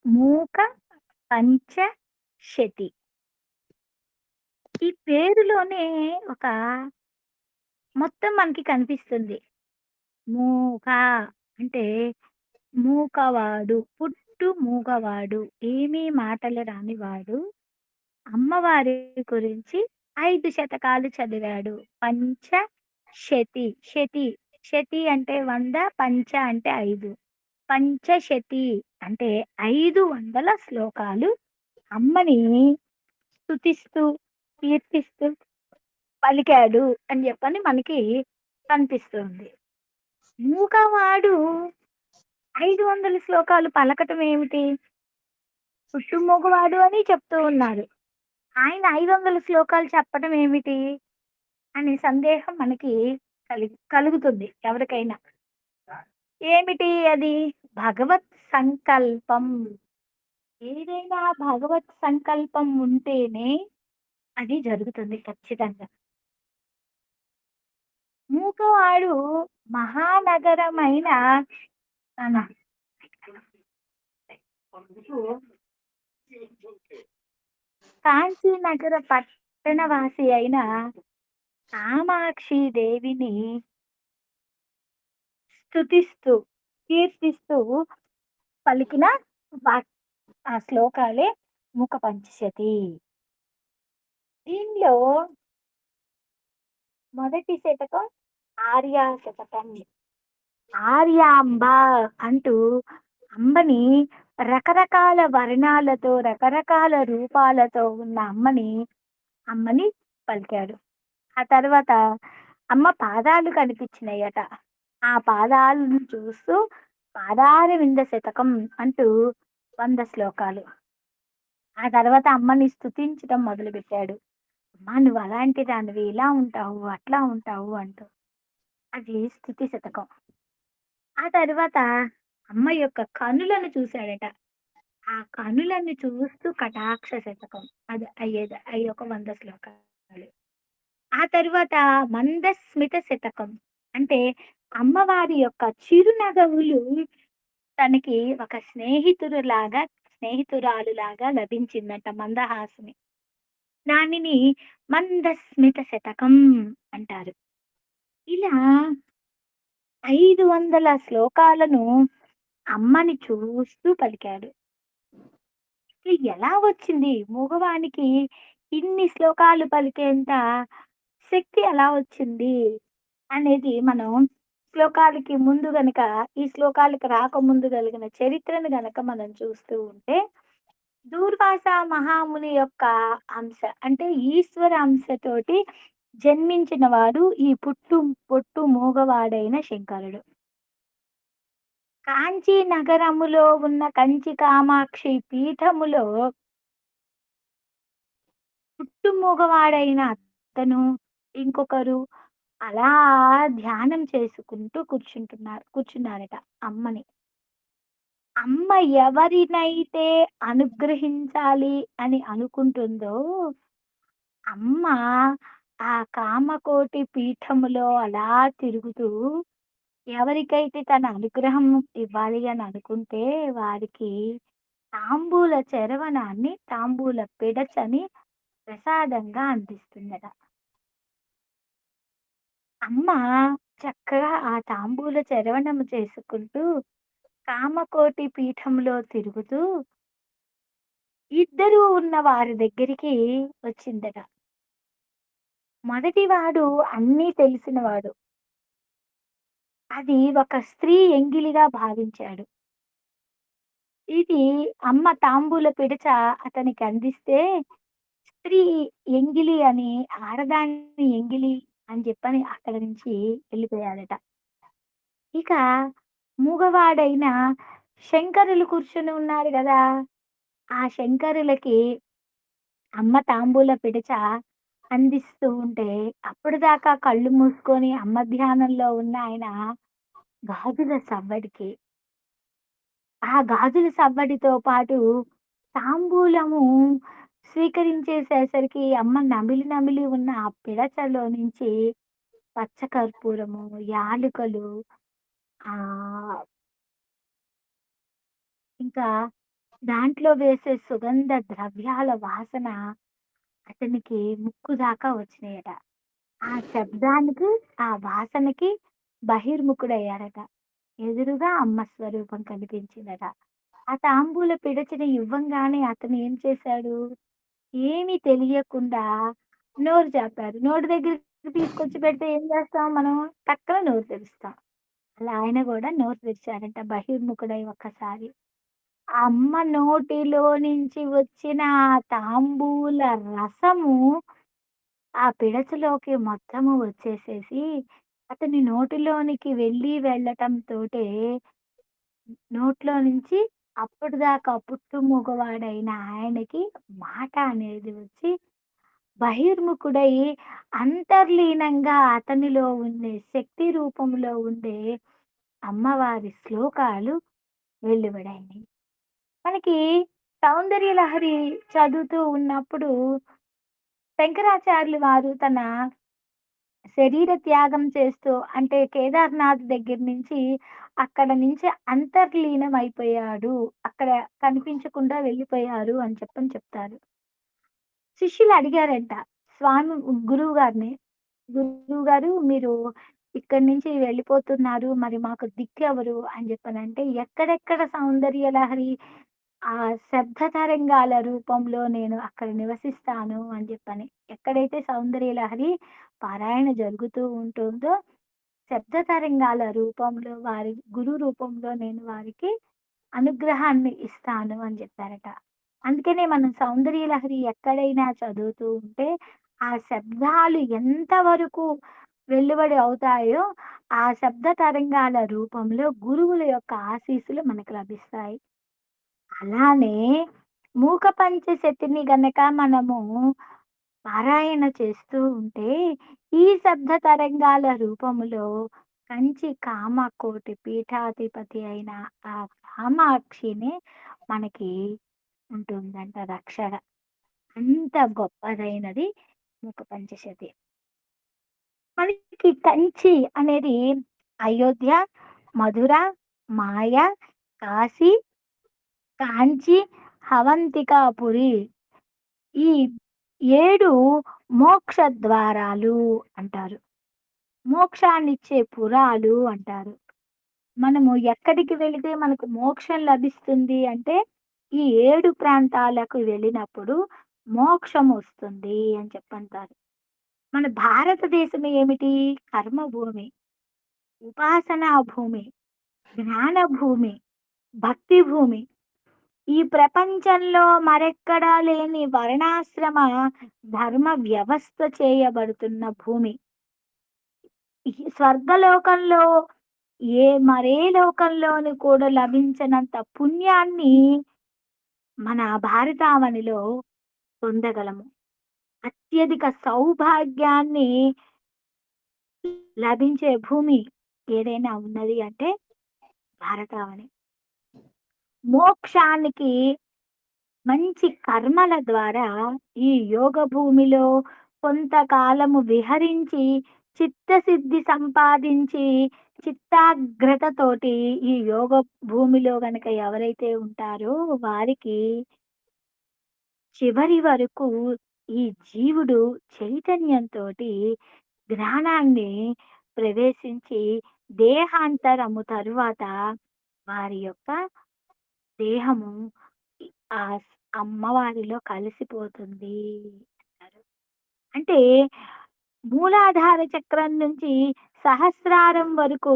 మూక, పంచ, శతి. ఈ పేరులోనే ఒక మొత్తం మనకి కనిపిస్తుంది. మూక అంటే మూగవాడు, మూగవాడు, ఏమీ మాటలు రానివాడు. అమ్మవారి గురించి 5 శతకాలు చదివాడు. పంచ శతి, శతి అంటే 100, పంచ అంటే 5. పంచశతి అంటే 500 శ్లోకాలు అమ్మని స్తుతిస్తూ, కీర్తిస్తూ పలికాడు అని చెప్పని మనకి కనిపిస్తుంది. మూగవాడు 500 శ్లోకాలు పలకటం ఏమిటి? మూగవాడు అని చెప్తూ ఉన్నారు. ఆయన 500 శ్లోకాలు చెప్పడం ఏమిటి? అనే సందేహం మనకి కలుగుతుంది ఎవరికైనా. ఏమిటి అది? భగవత్ సంకల్పం. ఏదైనా భగవత్ సంకల్పం ఉంటేనే అది జరుగుతుంది ఖచ్చితంగా. మూగవాడు మహానగరమైన తన కాంచీ నగర పట్టణవాసి అయిన కామాక్షి దేవిని స్తుతిస్తూ, కీర్తిస్తూ పలికిన వాక్ ఆ శ్లోకాలే మూక పంచశతి. దీనిలో మొదటి శతకం ఆర్యా శతకం. ఆర్యాంబ అంటూ అంబని రకరకాల వర్ణాలతో, రకరకాల రూపాలతో ఉన్న అమ్మని పలికాడు. ఆ తర్వాత అమ్మ పాదాలు కనిపించినాయట. ఆ పాదాలను చూస్తూ పాదారవింద శతకం అంటూ 100 శ్లోకాలు. ఆ తర్వాత అమ్మని స్తుతించడం మొదలుపెట్టాడు. అమ్మా నువ్వు అలాంటి దానివి, ఇలా ఉంటావు, అట్లా ఉంటావు అంటూ. అది స్తుతి శతకం. ఆ తర్వాత అమ్మ యొక్క కనులను చూశాడట. ఆ కనులను చూస్తూ కటాక్ష శతకం. అది అయ్యేది. అయి ఒక 100 శ్లోకాలు. ఆ తరువాత మందస్మిత శతకం. అంటే అమ్మవారి యొక్క చిరునగవులు తనకి ఒక స్నేహితురాలులాగా లభించిందంట మందహాసిని. దానిని మందస్మిత శతకం అంటారు. ఇలా 500 శ్లోకాలను అమ్మని చూస్తూ పలికాడు. ఇది ఎలా వచ్చింది? మగవానికి ఇన్ని శ్లోకాలు పలికేంత శక్తి ఎలా వచ్చింది? అనేది మనం శ్లోకాలకి ముందు గనక ఈ శ్లోకాలకి రాకముందు కలిగిన చరిత్రను గనక మనం చూస్తూ ఉంటే, దూర్వాస మహాముని యొక్క అంశ అంటే ఈశ్వర అంశతోటి జన్మించిన వాడు ఈ పొట్టు మూగవాడైన శంకరుడు. కాంచీ నగరములో ఉన్న కంచి కామాక్షి పీఠములో మూగవాడైన అతను, ఇంకొకరు అలా ధ్యానం చేసుకుంటూ కూర్చున్నారట అమ్మని. అమ్మ ఎవరినైతే అనుగ్రహించాలి అని అనుకుంటుందో, అమ్మ ఆ కామకోటి పీఠములో అలా తిరుగుతూ ఎవరికైతే తన అనుగ్రహం ఇవ్వాలి అని అనుకుంటే వారికి తాంబూల పిడచని ప్రసాదంగా అందిస్తుందట. అమ్మ చక్కగా ఆ తాంబూల చరవణము చేసుకుంటూ కామకోటి పీఠంలో తిరుగుతూ ఇద్దరు ఉన్న వారి దగ్గరికి వచ్చిందట. మొదటివాడు అన్నీ తెలిసినవాడు. అది ఒక స్త్రీ ఎంగిలిగా భావించాడు. ఇది అమ్మ తాంబూల పిడచ అతనికి అందిస్తే స్త్రీ ఎంగిలి అని, ఆడదాని ఎంగిలి అని చెప్పని అక్కడి నుంచి వెళ్ళిపోయాడట. ఇక మూగవాడైన శంకరులు కూర్చొని ఉన్నారు గదా! ఆ శంకరులకి అమ్మ తాంబూల పిడచ అందిస్తూ ఉంటే, అప్పటిదాకా కళ్ళు మూసుకొని అమ్మ ధ్యానంలో ఉన్న ఆయన గాజుల సవ్వడికి, ఆ గాజుల సవ్వడితో పాటు తాంబూలము స్వీకరించేసేసరికి అమ్మ నమిలి నమిలి ఉన్న ఆ పిడచలో నుంచి పచ్చకర్పూరము, యాలుకలు, ఆహ్, ఇంకా దాంట్లో వేసే సుగంధ ద్రవ్యాల వాసన అతనికి ముక్కు దాకా వచ్చినాయట. ఆ శబ్దానికి, ఆ వాసనకి బహిర్ముఖుడయ్యాడట. ఎదురుగా అమ్మ స్వరూపం కనిపించిందట. ఆ తాంబూల పిడచని ఇవ్వంగానే అతను ఏం చేశాడు, ఏమీ తెలియకుండా నోరు జాపారు. నోటి దగ్గరికి తీసుకొచ్చి పెడితే ఏం చేస్తాం మనం? టక్కున నోరు తెరుస్తాం. అలా ఆయన గూడా నోరు తెరిచాడంట బహిర్ముఖుడై ఒక్కసారి. ఆ అమ్మ నోటిలో నుంచి వచ్చిన ఆ తాంబూల రసము ఆ పిడచలోకి మొత్తము వచ్చేసేసి, అతని నోటిలోనికి వెళ్ళటంతోటే నోట్లో నుంచి అప్పటిదాకా పుట్టు మగవాడైన ఆయనకి మాట అనేది వచ్చి, బహిర్ముఖుడై అంతర్లీనంగా అతనిలో ఉండే శక్తి రూపంలో ఉండే అమ్మవారి శ్లోకాలు వెలువడాయి. మనకి 'సౌందర్య లహరి' చదువుతూ ఉన్నప్పుడు శంకరాచార్యులు వారు తన శరీర త్యాగం చేస్తూ అంటే కేదార్‌నాథ్ దగ్గర నుంచి అక్కడ నుంచి అంతర్లీనం అయిపోయాడు. అక్కడ కనిపించకుండా వెళ్ళిపోయారు అని చెప్తారు. శిష్యులు అడిగారంట స్వామి గురువుగారిని, "గురువుగారు మీరు ఇక్కడి నుంచి వెళ్ళిపోతున్నారు. మరి మాకు దిక్కెవరు?" అని చెప్పనంటే, "ఎక్కడెక్కడ సౌందర్య లహరి ఆ శబ్ద తరంగాల రూపంలో నేను అక్కడ నివసిస్తాను" అని చెప్పని. ఎక్కడైతే సౌందర్య లహరి పారాయణ జరుగుతూ ఉంటుందో, శబ్ద తరంగాల రూపంలో వారి గురు రూపంలో నేను వారికి అనుగ్రహాన్ని ఇస్తాను అని జెప్పారట. అందుకనే మనం 'సౌందర్య లహరి' ఎక్కడైనా చదువుతూ ఉంటే, ఆ శబ్దాలు ఎంత వరకు వెల్లువడి అవుతాయో, ఆ శబ్ద తరంగాల రూపంలో గురువుల యొక్క ఆశీస్సులు మనకు లభిస్తాయి. అలానే మూక పంచశతిని గనక మనము పారాయణ చేస్తూ ఉంటే, ఈ శబ్ద తరంగాల రూపములో కంచి కామకోటి పీఠాధిపతి అయిన ఆ కామాక్షినే మనకి ఉంటుందంట రక్షణ. అంత గొప్పదైనది మూక పంచశతి. మనకి కంచి అనేది అయోధ్య, మధుర, మాయ, కాశీ, కాంచి, అవంతికాపురి ఈ 7 మోక్ష ద్వారాలు అంటారు. మోక్షాన్నిచ్చే పురాలు అంటారు. మనము ఎక్కడికి వెళితే మనకు మోక్షం లభిస్తుంది అంటే, ఈ 7 ప్రాంతాలకు వెళ్ళినప్పుడు మోక్షమొస్తుంది అని చెప్పంటారు. మన భారతదేశం ఏమిటి? కర్మభూమి, ఉపాసనా భూమి, జ్ఞాన భూమి, భక్తి భూమి. ఈ ప్రపంచంలో మరెక్కడా లేని వర్ణాశ్రమ ధర్మ వ్యవస్థ చేయబడుతున్న భూమి. ఈ స్వర్గలోకంలో మరే లోకంలోని కూడా లభించనంత పుణ్యాన్ని మన భారతావనిలో పొందగలము. అత్యధిక సౌభాగ్యాన్ని లభించే భూమి ఏదైనా ఉన్నది అంటే భారతావని. మోక్షానికి మంచి కర్మల ద్వారా ఈ యోగ భూమిలో కొంతకాలము విహరించి చిత్తసిద్ధి సంపాదించి చిత్తాగ్రతతోటి ఈ యోగ భూమిలో గనక ఎవరైతే ఉంటారో వారికి చివరి వరకు ఈ జీవుడు చైతన్యంతోటి జ్ఞానాన్ని ప్రవేశించి దేహాంతరము తరువాత వారి యొక్క దేహము ఇ ఆ అమ్మవారిలో కలిసిపోతుంది అంటారు. అంటే మూలాధార చక్రం నుంచి సహస్రారం వరకు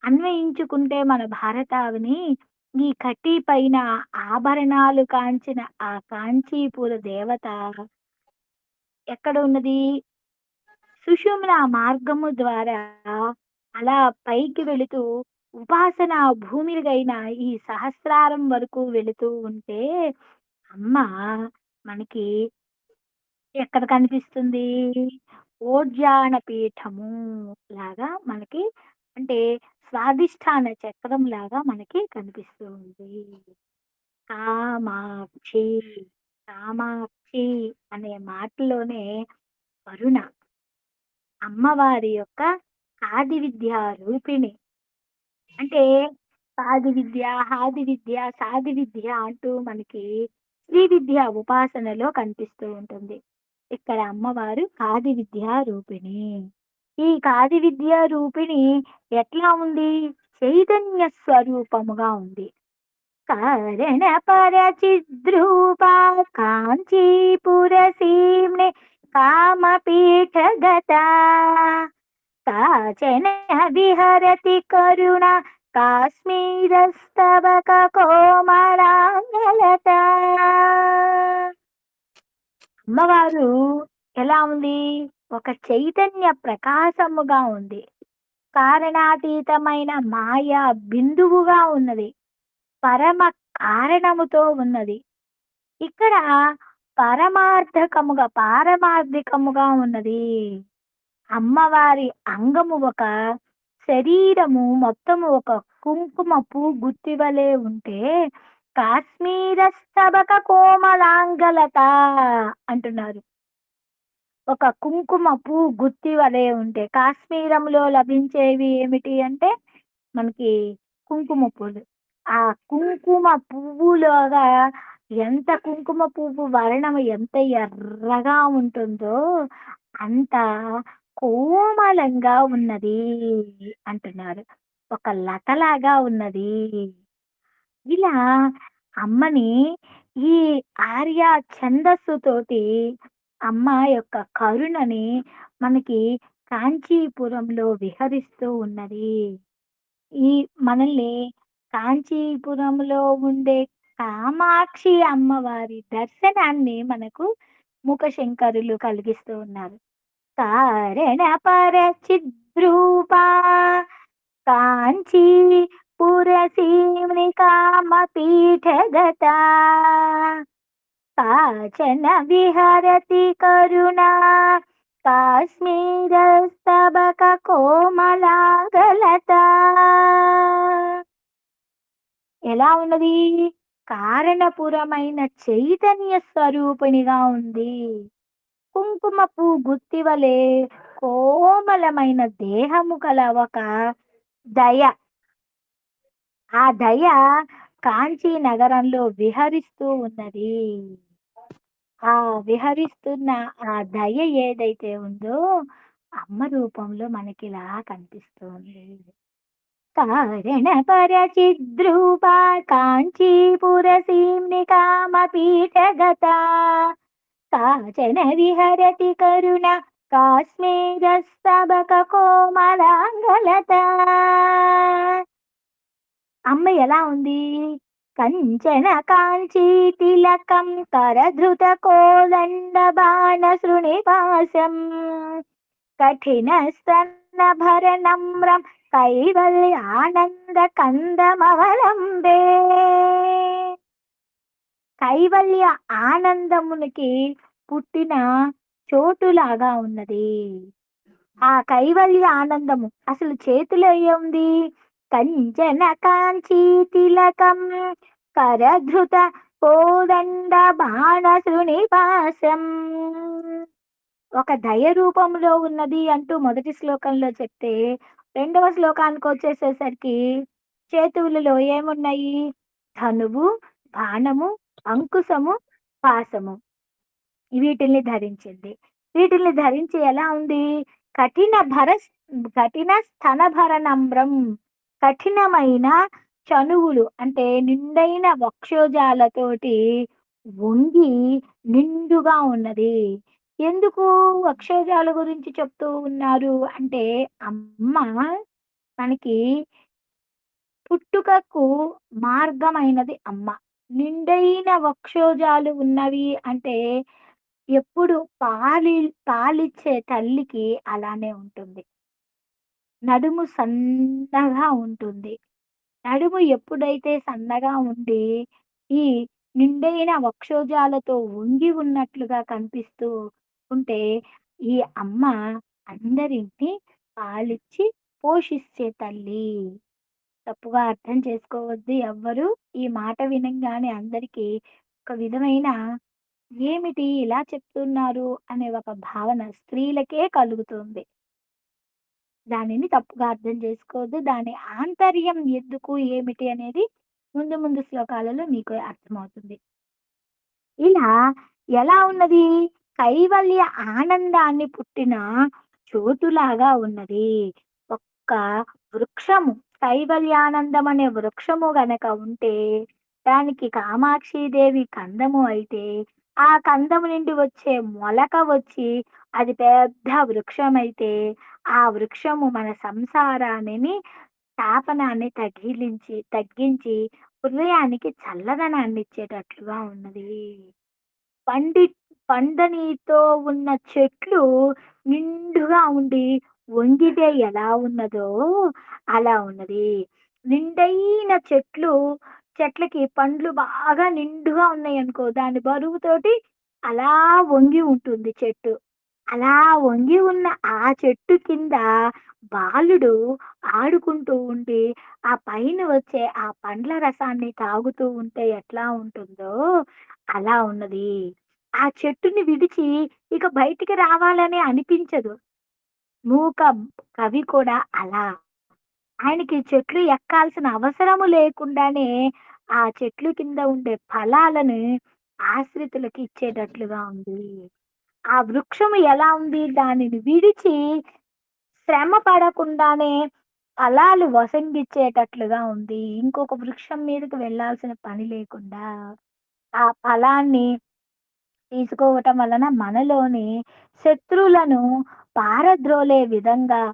అన్వయించుకుంటే మన భారతావని ఈ కటీ పైన ఆభరణాలు కాంచిన ఆ కాంచీపుర దేవత ఎక్కడ ఉన్నది? సుషుమ్నా మార్గము ద్వారా అలా పైకి వెళుతూ ఉపాసన భూమిగైన ఈ సహస్రారం వరకు వెళుతూ ఉంటే అమ్మ మనకి ఎక్కడ కనిపిస్తుంది? ఓడ్యాన పీఠము లాగా మనకి అంటే స్వాదిష్టాన చక్రం లాగా మనకి కనిపిస్తూ ఉంది. కామాక్షి, కామాక్షి అనే మాటలోనే కరుణ. అమ్మవారి యొక్క ఆది విద్యా రూపిణి. అంటే ఆది విద్య, ఆది విద్య, సాది విద్య అంటూ మనకి శ్రీ విద్య ఉపాసనలో కనిపిస్తూ ఉంటుంది. ఇక్కడ అమ్మవారు ఆది విద్యా రూపిణి. ఈ ఆది విద్యా రూపిణి ఎట్లా ఉంది? చైతన్య స్వరూపముగా ఉంది. కారణ పరచిద్రూపా కాంచీపుర సీమ్నే కామపీఠగత కాచన విహరతి కరుణ కాశ్మీరస్తవక కోమలాంగలత. అమ్మవారు ఎలా ఉంది? ఒక చైతన్య ప్రకాశముగా ఉంది. కారణాతీతమైన మాయా బిందువుగా ఉన్నది. పరమ కారణముతో ఉన్నది. ఇక్కడ పారమార్థికముగా ఉన్నది. అమ్మవారి అంగము ఒక శరీరము మొత్తము ఒక కుంకుమపు గుత్తి వలె ఉంటే కాశ్మీర స్తబక కోమలాంగలత అంటున్నారు. ఒక కుంకుమపు గుత్తి వలె ఉంటే కాశ్మీరంలో లభించేవి ఏమిటి అంటే మనకి కుంకుమ పూలు. ఆ కుంకుమ పువ్వులాగా ఎంత కుంకుమ పువ్వు వర్ణం ఎంత ఎర్రగా ఉంటుందో అంత కోమలంగా ఉన్నది అంటున్నారు. ఒక లతలాగా ఉన్నది. ఇలా అమ్మని ఈ ఆర్య ఛందస్సుతోటి అమ్మ యొక్క కరుణని మనకి కాంచీపురంలో విహరిస్తూ ఉన్నది. ఈ మనల్ని కాంచీపురంలో ఉండే కామాక్షి అమ్మవారి దర్శనాన్ని మనకు మూకశంకరులు కలిగిస్తూ ఉన్నారు. కారణ పరచిద్రూపా కాంచీ పురసీమ్ని కామపీఠగత కాచన విహరతి కరుణా కాశ్మీరస్తబక కోమలాగలత. ఎలా ఉన్నది? కారణపురమైన చైతన్య స్వరూపిణిగా ఉంది. కుంకుమపు గుత్తి వలె కోమలమైన దేహము గల ఒక దయ. ఆ దయ కాంచీ నగరంలో విహరిస్తూ ఉన్నది. ఆ విహరిస్తున్న ఆ దయ ఏదైతే ఉందో అమ్మ రూపంలో మనకిలా కనిపిస్తుంది. కారణ పరచిద్రూపా కాంచీపుర సీమ్ని కామపీఠగత కాచన విహరతి కరుణ కాశ్మీరస్తబక కోమలాంగలత. అమ్మ ఎలా ఉంది? కంచన కాంచీ తిలకం కరధృత కోదండ బాణ శృణిపాశం కఠిన స్తన భర నమ్రం కైవల్య ఆనంద కందమవలంబే. కైవల్య ఆనందమునికి పుట్టిన చోటులాగా ఉన్నది. ఆ కైవల్య ఆనందము అసలు చేతిలో ఏముంది? కంచన కాంచీ తిలకం కరధృత కోదండ బాణ శృణిపాశం. ఒక దయ రూపంలో ఉన్నది అంటూ మొదటి శ్లోకంలో చెప్తే రెండవ శ్లోకానికి వచ్చేసేసరికి చేతులలో ఏమున్నాయి? ధనువు, బాణము, అంకుశము, పాశము వీటిల్ని ధరించింది. వీటిల్ని ధరించి ఎలా ఉంది? కఠిన భర కఠిన స్తనభర నమ్రం. కఠినమైన చనువులు అంటే నిండైన వక్షోజాలతోటి వంగి నిండుగా ఉన్నది. ఎందుకు వక్షోజాల గురించి చెప్తూ ఉన్నారు అంటే అమ్మ మనకి పుట్టుకకు మార్గమైనది అమ్మ. నిండైన వక్షోజాలు ఉన్నవి అంటే ఎప్పుడు పాలిచ్చే తల్లికి అలానే ఉంటుంది. నడుము సన్నగా ఉంటుంది. నడుము ఎప్పుడైతే సన్నగా ఉండి, ఈ నిండైన వక్షోజాలతో వంగి ఉన్నట్లుగా కనిపిస్తూ ఉంటే, ఈ అమ్మ అందరిని పాలిచ్చి పోషిచ్చే తల్లి. తప్పుగా అర్థం చేసుకోవద్దు ఎవ్వరు. ఈ మాట వినంగానే అందరికీ ఒక విధమైన ఏమిటి ఇలా చెప్తున్నారు అనే ఒక భావన స్త్రీలకే కలుగుతుంది. దానిని తప్పుగా అర్థం చేసుకోవద్దు. దాని ఆంతర్యం ఎందుకు, ఏమిటి అనేది ముందు ముందు శ్లోకాలలో మీకు అర్థమవుతుంది. ఇలా ఎలా ఉన్నది? కైవల్య ఆనందాన్ని పుట్టిన చోటులాగా ఉన్నది. ఒక్క వృక్షము కైవల్యానందం అనే వృక్షము గనక ఉంటే, దానికి కామాక్షిదేవి కందము అయితే, ఆ కందము నుండి వచ్చే మొలక వచ్చి, అది పెద్ద వృక్షమైతే, ఆ వృక్షము మన సంసారానిని, తాపనాన్ని తగ్గించి హృదయానికి చల్లదనాన్ని ఇచ్చేటట్లుగా ఉన్నది. పండి పండనీతో ఉన్న చెట్లు నిండుగా ఉండి వంగితే ఎలా ఉన్నదో అలా ఉన్నది. నిండైన చెట్లకి పండ్లు బాగా నిండుగా ఉన్నాయనుకో, దాని బరువుతోటి అలా వంగి ఉంటుంది చెట్టు. అలా వంగి ఉన్న ఆ చెట్టు కింద బాలుడు ఆడుకుంటూ ఉండి, ఆ పైన వచ్చే ఆ పండ్ల రసాన్ని తాగుతూ ఉంటే ఎట్లా ఉంటుందో అలా ఉన్నది. ఆ చెట్టుని విడిచి ఇక బయటికి రావాలని అనిపించదు. మూక కవి కూడా అలా. ఆయనకి చెట్లు ఎక్కాల్సిన అవసరము లేకుండానే ఆ చెట్లు కింద ఉండే ఫలాలను ఆశ్రితులకి ఇచ్చేటట్లుగా ఉంది. ఆ వృక్షము ఎలా ఉంది? దానిని విడిచి శ్రమ పడకుండానే ఫలాలు వసంగిచ్చేటట్లుగా ఉంది. ఇంకొక వృక్షం మీదకి వెళ్ళాల్సిన పని లేకుండా ఆ ఫలాన్ని తీసుకోవటం వలన మనలోని శత్రువులను పారద్రోలే విధంగా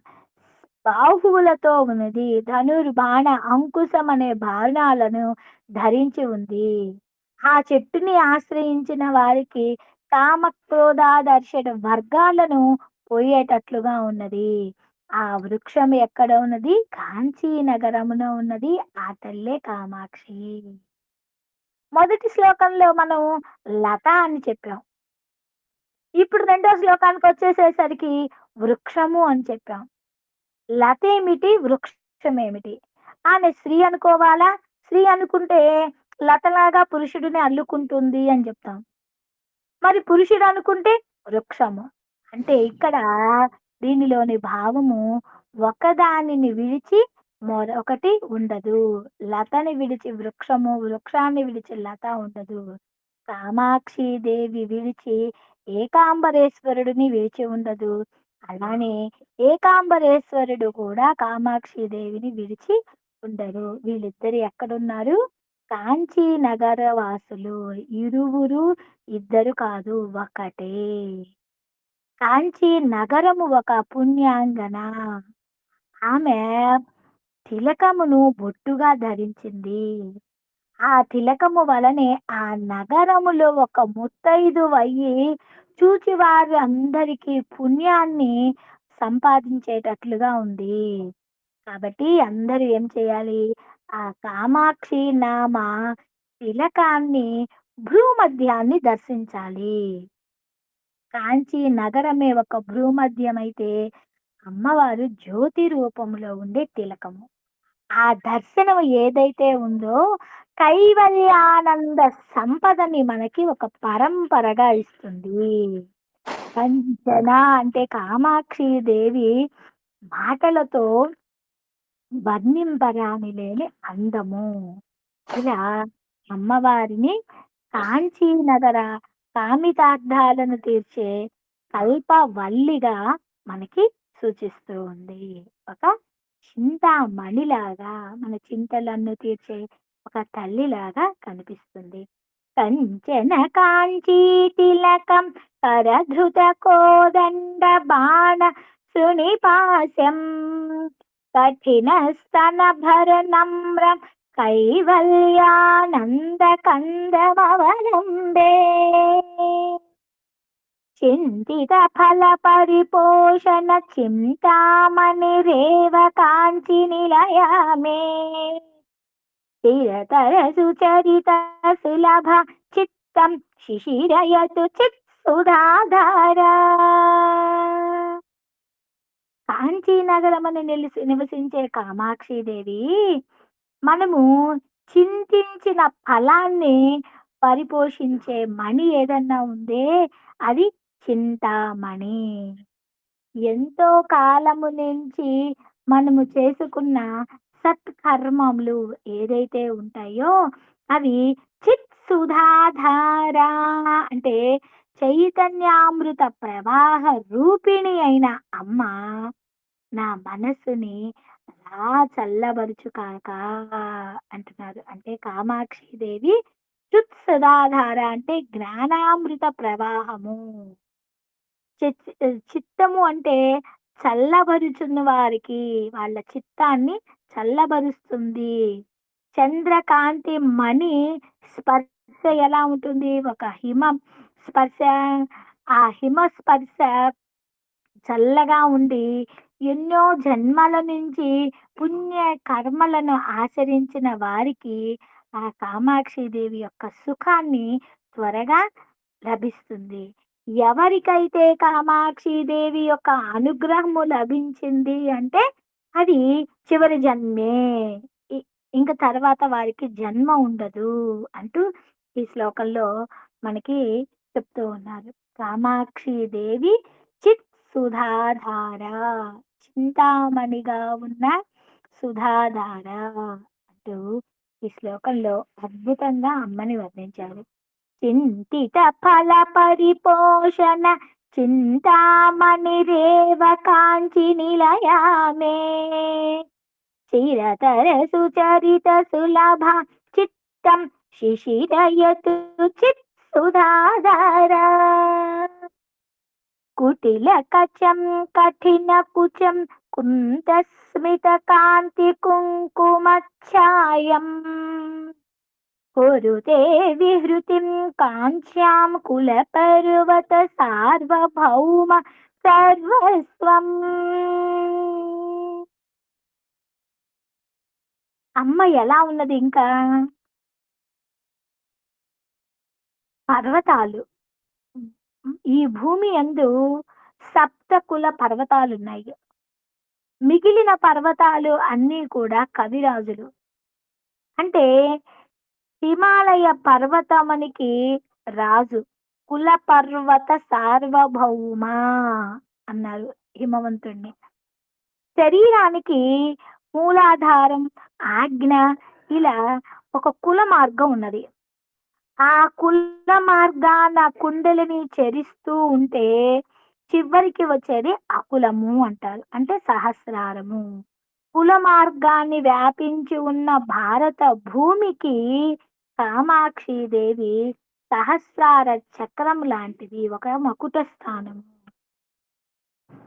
బాహువులతో ఉన్నది. బాణ, అంకుశం అనే బాణాలను ధరించి ఉంది. ఆ చెట్టుని ఆశ్రయించిన వారికి కామ, క్రోధాదర్శన వర్గాలను పోయేటట్లుగా ఉన్నది. ఆ వృక్షం ఎక్కడ ఉన్నది? కాంచీ నగరమున ఉన్నది. ఆ తల్లే కామాక్షి. మొదటి శ్లోకంలో మనం లత అని చెప్పాం. ఇప్పుడు రెండో శ్లోకానికొచ్చేసేసరికి వృక్షము అని చెప్పాం. లతేమిటి? వృక్షమేమిటి? ఆమె స్త్రీ అనుకోవాలా? స్త్రీ అనుకుంటే లతలాగా పురుషుడిని అల్లుకుంటుంది అని చెప్తాం. మరి పురుషుడు అనుకుంటే వృక్షము. అంటే ఇక్కడ దీనిలోని భావము ఒకదానిని విడిచి మరొకటి ఉండదు. లతని విడిచి వృక్షము, వృక్షాన్ని విడిచి లత ఉండదు. కామాక్షి దేవి విడిచి ఏకాంబరేశ్వరుడిని విడిచి ఉండదు. అలానే ఏకాంబరేశ్వరుడు కూడా కామాక్షి దేవిని విడిచి ఉండరు. వీళ్ళిద్దరు ఎక్కడున్నారు? కాంచీ నగర వాసులు. ఇరువురు ఇద్దరు కాదు, ఒకటే. కాంచీ నగరము ఒక పుణ్యాంగన. ఆమె తిలకమును బొట్టుగా ధరించింది. ఆ తిలకము వలనే ఆ నగరములో ఒక ముత్తైదువయ్యి చూచి వారి అందరికీ పుణ్యాన్ని సంపాదించేటట్లుగా ఉంది. కాబట్టి అందరూ ఏం చేయాలి? ఆ కామాక్షి నామ తిలకాన్ని భ్రూమధ్యాన్ని దర్శించాలి. కాంచీ నగరమే ఒక భ్రూమధ్యమైతే అమ్మవారు జ్యోతి రూపంలో ఉండే తిలకము. ఆ దర్శనం ఏదైతే ఉందో కైవల్యానంద సంపదని మనకి ఒక పరంపరగా ఇస్తుంది. కంచన అంటే కామాక్షి దేవి మాటలతో వర్ణింపరాని లేని అందము. ఇలా అమ్మవారిని కాంచీ నగర కామితార్థాలను తీర్చే కల్పవల్లిగా మనకి సూచిస్తూ ఉంది. ఒక చింతామణిలాగా మన చింతలను తీర్చే ఒక తల్లిలాగా కనిపిస్తుంది. కంచన కాంచీ తిలకం కరధృత కోదండ బాణ సునిపాశం కఠిన స్తన భర నమ్రం కైవల్యానంద కందమవలంబే చింతిత ఫల పరిపోషణ చింతామణి రేవ కాంచి నిలయామే చిరతర సుచరిత సులభ చిత్తం శిశిరయతు చిత్ సుధాధారా. కాంచీనగరమని నివసించే కామాక్షిదేవి మనము చింతించిన ఫలాన్ని పరిపోషించే మణి ఏదన్నా ఉందే అది చింతామణి. ఎంతో కాలము నుంచి మనము చేసుకున్న సత్కర్మములు ఏదైతే ఉంటాయో అవి చిత్ సుధాధార అంటే చైతన్యామృత ప్రవాహ రూపిణి అయిన అమ్మ నా మనస్సుని అలా చల్లబరుచు కాక అంటున్నారు. అంటే కామాక్షి దేవి చిత్ సుధాధార అంటే జ్ఞానామృత ప్రవాహము. చిత్తము అంటే చల్లబరుచున్న వారికి వాళ్ళ చిత్తాన్ని చల్లబరుస్తుంది. చంద్రకాంతి మణి స్పర్శ ఎలా ఉంటుంది? ఒక హిమం స్పర్శ, ఆ హిమ స్పర్శ చల్లగా ఉండి ఎన్నో జన్మల నుంచి పుణ్య కర్మలను ఆచరించిన వారికి ఆ కామాక్షి దేవి యొక్క సుఖాన్ని త్వరగా లభిస్తుంది. ఎవరికైతే కామాక్షి దేవి యొక్క అనుగ్రహము లభించింది అంటే అది చివరి జన్మే. ఇ- ఇంక తర్వాత వారికి జన్మ ఉండదు అంటూ ఈ శ్లోకంలో మనకి చెప్తూ ఉన్నారు. కామాక్షి దేవి చిత్ సుధాధార, చింతామణిగా ఉన్న సుధాధార అంటూ ఈ శ్లోకంలో అద్భుతంగా అమ్మని వర్ణించారు. చింతిత ఫల పరిపోషణ చింతామణిరేవ కాంచి నిలయామే చిరతర సుచరిత సులభ చిత్తం శిశిరయతు చిత్ సుధాధార కుటిల కచం కఠిన కుచం కుందస్మిత కాంతి కుంకుమఛాయం కురుతే విహృతిం కాంక్ష్యాం కుల పర్వత సార్వభౌమ సర్వస్వం. అమ్మ ఎలా ఉన్నది ఇంకా? పర్వతాలు. ఈ భూమి యందు సప్త కుల పర్వతాలున్నాయి. మిగిలిన పర్వతాలు అన్నీ కూడా కవిరాజులు. అంటే హిమాలయ పర్వతమునికి రాజు. కుల పర్వత సార్వభౌమ అన్నారు హిమవంతుణ్ణి. శరీరానికి మూలాధారం, ఆజ్ఞ, ఇలా ఒక కుల మార్గం ఉన్నది. ఆ కుల మార్గాన కుండలిని చరిస్తూ ఉంటే చివరికి వచ్చేది అకులము అంటారు. అంటే సహస్రారము. కుల మార్గాన్ని వ్యాపించి ఉన్న భారత భూమికి కామాక్షి దేవి సహస్రార చక్రం లాంటిది, ఒక మకుట స్థానం.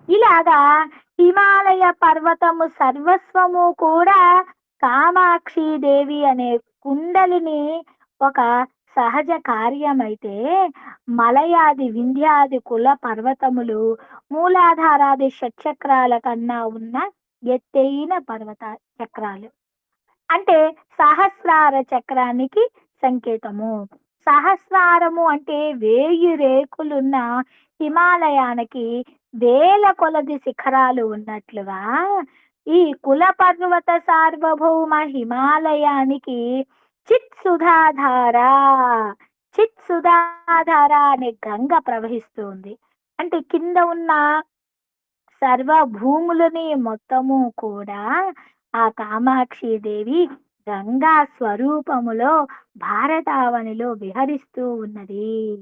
ఇలాగా హిమాలయ పర్వతము సర్వస్వము కూడా కామాక్షి దేవి అనే కుండలిని ఒక సహజ కార్యమైతే మలయాది వింధ్యాది కుల పర్వతములు మూలాధారాది షట్చక్రాల కన్నా ఉన్న ఎత్తైన పర్వత చక్రాలు. అంటే సహస్రార చక్రానికి సంకేతము. సహస్రారము అంటే 1000 రేకులున్న హిమాలయానికి వేల కొలది శిఖరాలు ఉన్నట్లుగా ఈ కుల పర్వత సార్వభౌమ హిమాలయానికి చిత్ సుధాధార, చిత్ సుధాధార అనే గంగ ప్రవహిస్తుంది. అంటే కింద ఉన్న సర్వ భూములని మొత్తము కూడా ఆ కామాక్షి దేవి గంగా స్వరూపములో భారతావనిలో విహరిస్తూ ఉన్నది.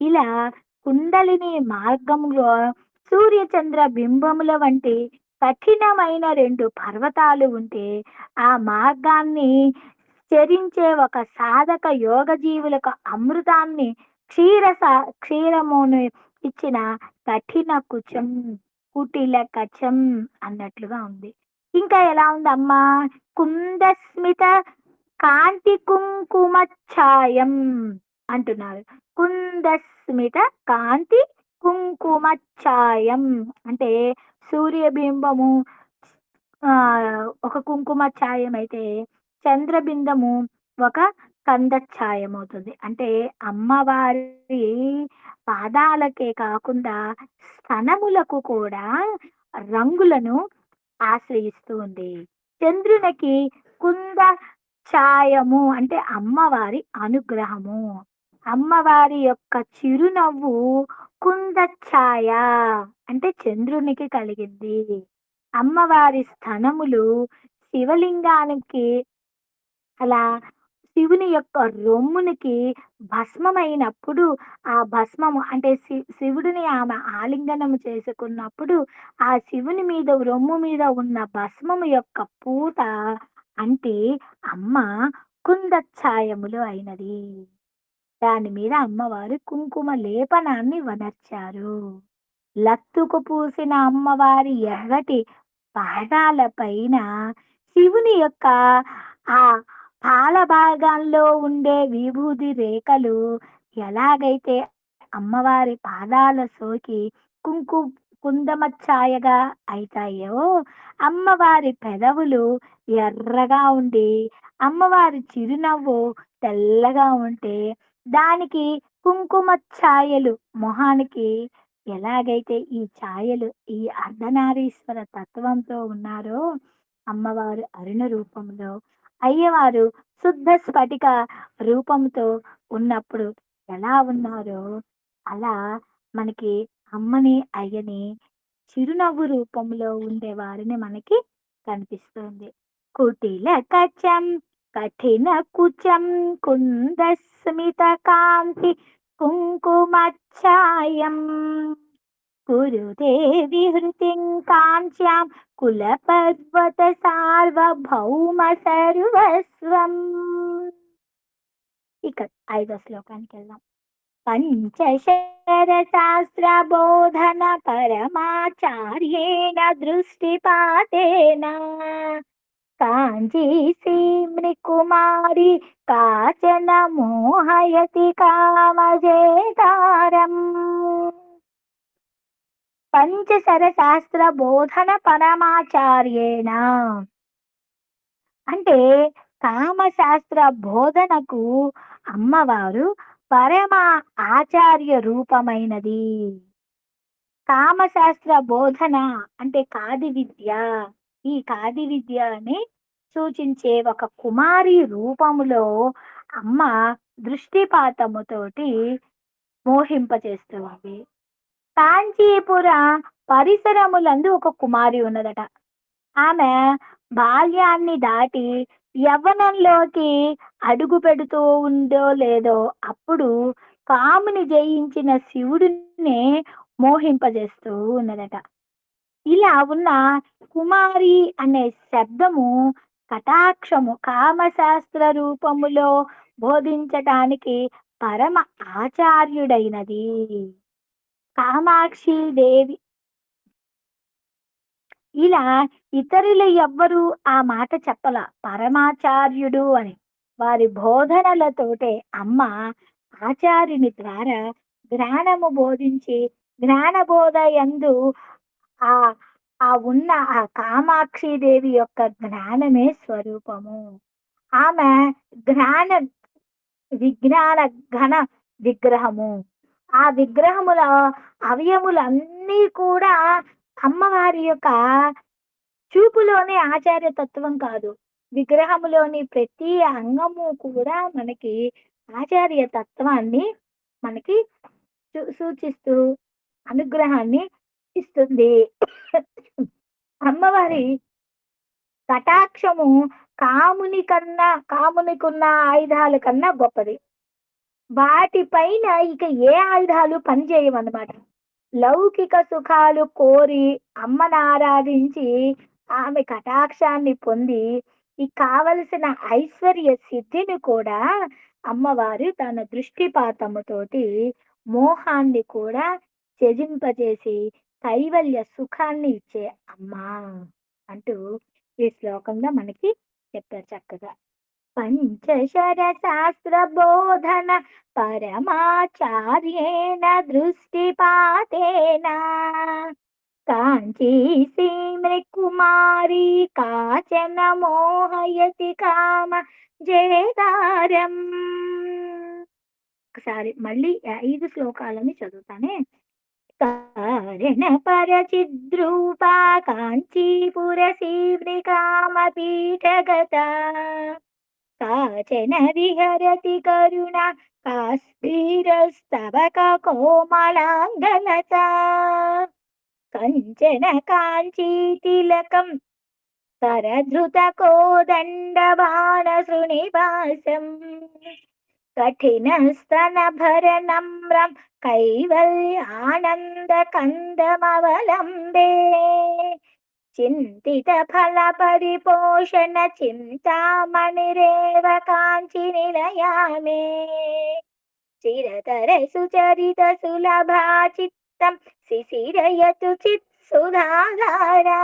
ఇలా కుండలిని మార్గంలో సూర్యచంద్ర బింబముల వంటి కఠినమైన 2 పర్వతాలు ఉంటే ఆ మార్గాన్ని చరించే ఒక సాధక యోగ జీవులకు అమృతాన్ని క్షీరమును ఇచ్చిన కఠిన కుచం, కుటిల కచం అన్నట్లుగా ఉంది. ఇంకా ఎలా ఉంది అమ్మా? కుందస్మిత కాంతి కుంకుమ ఛాయం అంటున్నారు. కుందస్మిత కాంతి కుంకుమ ఛాయం అంటే సూర్యబింబము ఆ ఒక కుంకుమ ఛాయం అయితే చంద్రబింబము ఒక కంద ఛాయం అవుతుంది. అంటే అమ్మవారి పాదాలకే కాకుండా స్తనములకు కూడా రంగులను ఆశ్రయిస్తూ ఉంది. చంద్రునికి కుంద ఛాయము అంటే అమ్మవారి అనుగ్రహము. అమ్మవారి యొక్క చిరునవ్వు కుందఛాయ అంటే చంద్రునికి కలిగింది. అమ్మవారి స్తనములు శివలింగానికి అలా శివుని యొక్క రొమ్మునికి భస్మమైనప్పుడు, ఆ భస్మము అంటే శివుడిని ఆమె ఆలింగనము చేసుకున్నప్పుడు, ఆ శివుని మీద రొమ్ము మీద ఉన్న భస్మము యొక్క పూత అంటే అమ్మ కుందఛాయములు అయినది. దాని మీద అమ్మవారు కుంకుమ లేపనాన్ని వనర్చారు. లత్తుకు పూసిన అమ్మవారి ఎర్రటి పాదాలపైన శివుని యొక్క ఆ పాల భాగంలో ఉండే విభూది రేఖలు ఎలాగైతే అమ్మవారి పాదాల సోకి కుంకు కుందమచ్చాయగా అయితాయో, అమ్మవారి పెదవులు ఎర్రగా ఉండి, అమ్మవారి చిరునవ్వు తెల్లగా ఉంటే, దానికి కుంకుమ ఛాయలు మొహానికి ఎలాగైతే ఈ ఛాయలు ఈ అర్ధనారీశ్వర తత్వంతో ఉన్నారో, అమ్మవారు అరుణ రూపంలో, అయ్యవారు శుద్ధ స్ఫటిక రూపంతో ఉన్నప్పుడు ఎలా ఉన్నారో, అలా మనకి అమ్మని, అయ్యని చిరునవ్వు రూపంలో ఉండే వారిని మనకి కనిపిస్తుంది. కుటిల కచం కఠిన కుచం కుందస్మిత కాంతి కుంకుమఛాయం కురుతే విహృతిం కాంచ్యాం కులపర్వత సార్వభౌమ సర్వస్వం. ఇక ఐదో శ్లోకానికి వెళ్దాం. పంచశర శాస్త్ర బోధన పరమాచార్యేణ దృష్టిపాతేన కాంచీ శ్రీమృకుమారి కాచన మోహయతి కామజేతారం. పంచశర శాస్త్ర బోధన పరమాచార్యేణ అంటే కామశాస్త్ర బోధనకు అమ్మవారు పరమ ఆచార్య రూపమైనది. కామశాస్త్ర బోధన అంటే కాది విద్య. ఈ కాది విద్యని సూచించే ఒక కుమారి రూపములో అమ్మ దృష్టిపాతముతోటి మోహింపచేస్తుంది. కాంచీపుర పరిసరములందు ఒక కుమారి ఉన్నదట. ఆమె బాల్యాన్ని దాటి యవ్వనంలోకి అడుగు పెడుతూ ఉందో లేదో అప్పుడు కాముని జయించిన శివుడినే మోహింపజేస్తూ ఉన్నదట. ఇలా ఉన్న కుమారి అనే శబ్దము కటాక్షము కామశాస్త్ర రూపములో బోధించటానికి పరమ ఆచార్యుడైనది. కామాక్షి దేవి ఇలా ఇతరులు ఎవ్వరూ ఆ మాట చెప్పల, పరమాచార్యుడు అని. వారి బోధనలతోటే అమ్మ ఆచార్యుని ద్వారా జ్ఞానము బోధించి, జ్ఞానబోధ యందు ఆ ఆ ఉన్న ఆ కామాక్షి దేవి యొక్క జ్ఞానమే స్వరూపము. ఆమె జ్ఞాన విజ్ఞాన ఘన విగ్రహము. ఆ విగ్రహముల అవయములన్నీ కూడా అమ్మవారి యొక్క చూపులోనే ఆచార్య తత్వం కాదు. విగ్రహములోని ప్రతి అంగము కూడా మనకి ఆచార్య తత్వాన్ని మనకి సూచిస్తూ అనుగ్రహాన్ని ఇస్తుంది. అమ్మవారి కటాక్షము కామునికున్న ఆయుధాల కన్నా గొప్పది. వాటిపైన ఇక ఏ ఆయుధాలు పనిచేయవన్నమాట. లౌకిక సుఖాలు కోరి అమ్మను ఆరాధించి ఆమె కటాక్షాన్ని పొంది ఈ కావలసిన ఐశ్వర్య సిద్ధిని కూడా అమ్మవారు తన దృష్టిపాతముతోటి మోహాన్ని కూడా త్యజింపజేసి కైవల్య సుఖాన్ని ఇచ్చే అమ్మ అంటూ ఈ శ్లోకంలో మనకి చెప్పారు చక్కగా. పంచశర శాస్త్ర బోధన పరమాచార్యేణ దృష్టిపాతేన కాంచీ శ్రీమృకుమారి కాచన మోహయతి కామ జేదారం. ఒకసారి మళ్ళీ 5 శ్లోకాలని చదువుతానే. కారణ పరచిద్రూపా కాంచీపుర శ్రీకామ పీఠగత काचन विहरति करुणा काश्मीरस्तवककोमलाङ्गलता कञ्चन काञ्चीतिलकं करधृतकोदण्डबाणसृणिवासम् कठिनस्तनभरनम्रं कैवल्यानन्दकन्दमवलम्बे चिन्तितफलपरिपोषणचिन्तामणिरेव काञ्चिनिलया मे चिरतरसुचरितसुलभा चित्तं शिशिरयतु चित्सुधाधारा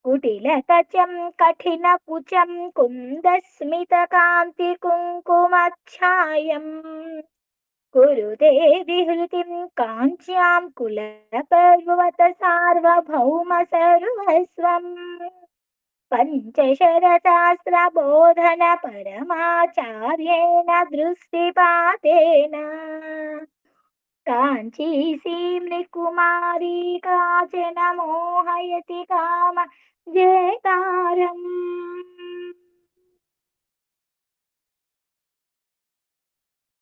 कुटिलकचं कठिनकुचं कुन्दस्मितकान्तिकुङ्कुमच्छायम् कुरुते विहृतिं काञ्च्यां कुलपर्वतसार्वभौमसर्वस्वम् पञ्चशरशास्त्रबोधनपरमाचार्येण दृष्टिपातेन काञ्चीसीम्निकुमारी काचन मोहयति काम जेतारम्